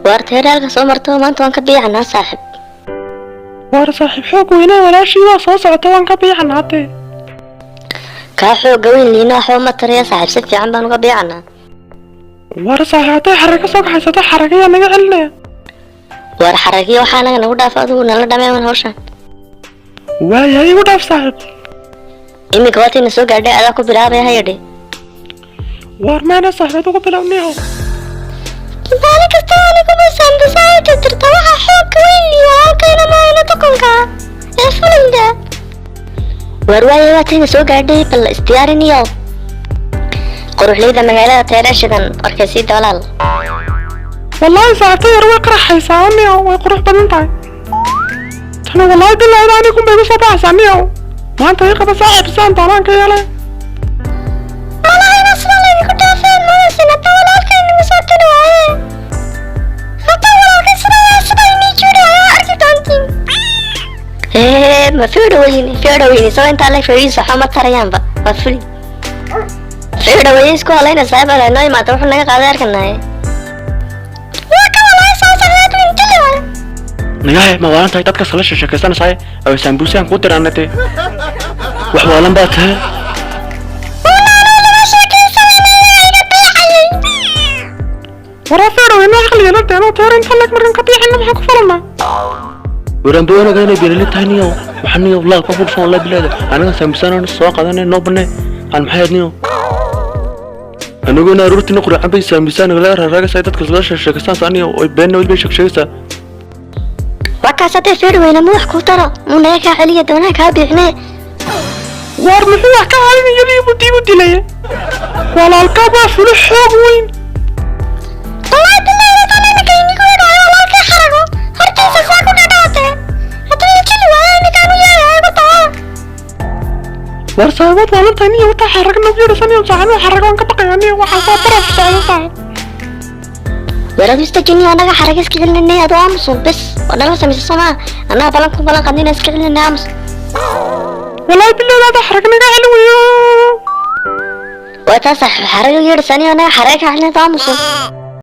وارتيرالك سو مرتو ما انت وان كبيعنا صاحب war saaxiib xoog weyne walaashii waa soo socota waan ka biixan hadde kaa xooga weyn liina waxba ma tariya saaxiib si fiican baan uga biicana war saaxiib hadday xaraga soo kaxaysato xaragayaa naga celinaya war xaragiyo waxaa naga nagu dhaaf adigu nala dhameeman hawshan waayahay igu dhaaf saaxiib iminka waatiina soo gaadhay adaa ku bilaabaya hayadhe war meena saaxiib ugu bilowniyo maalin kasta anigu masaanbasaayo tirtirta waxaa xooga weyn liiyo halkayna maayna dukunka ee fulinda war waaya waatiina soo gaadhay bal isdiyaariniyo quruxleyda magaalada teeraashidan warkaysiida walaal wallaahi saaxiibta yar way qaraxaysaa aniyo way qurux badan tahay tani wallaahi bilaayda anigun bay igu soo baxaysaa aniyo maanta ii qaba saaxiib saan taanaan ka yeelay walahayna sida laydinku dhaafeen maasina ta walaalkay nagu soo tiri waaye hadda walaalkay sida inii juudhayo arki doontiin ma fiidhaweyni soo intaa la faiisa xoma tarayaanba waa fuli fiidhaweyni isku halayna saaxiib noo imaata wuxuu naga qaaday arkanaye nagahe ma waalan tahay dadka sala sheekaysanaysaay oo saambuusaan ku tiraanate wax waalan baa tahay ورافع وين عقلي لا تانو تورن طلق مرن قطيع انه maxaa ku falana waran boonaga inay beerli tahniyo waxaniyo walaa ka fursan walaa bilaada anaga saamsana soo qadanay noo banay aan maxayadniyo anaguna rurtina quraan bay saamsana la raraga say dadka soo sheekaysan saaniyo oo been wali bay sheekaysa wakaasatay fiirweyna madax ku taro munaga ka xaliya doona ka bixnay war muxuu wax ka halin yadii buu dilay walaalka baa fulu xoog weyn war saaxiibad waalan tahay niyo wataa xarag nagu yeedhasaniyo saacaduu xaragaan ka baqayaaniyo waxaa soo baraf socda saaxiib warabista jini anaga xarag iska celinay adoo aamusun bes wadala samaysa somaa annaga balan qadina iska celinay aamus wallaahi bilaadaada xarag naga celin weyo wataa saaxiib xarag yeedhasaniyo anaga xarag ka celinay aamusun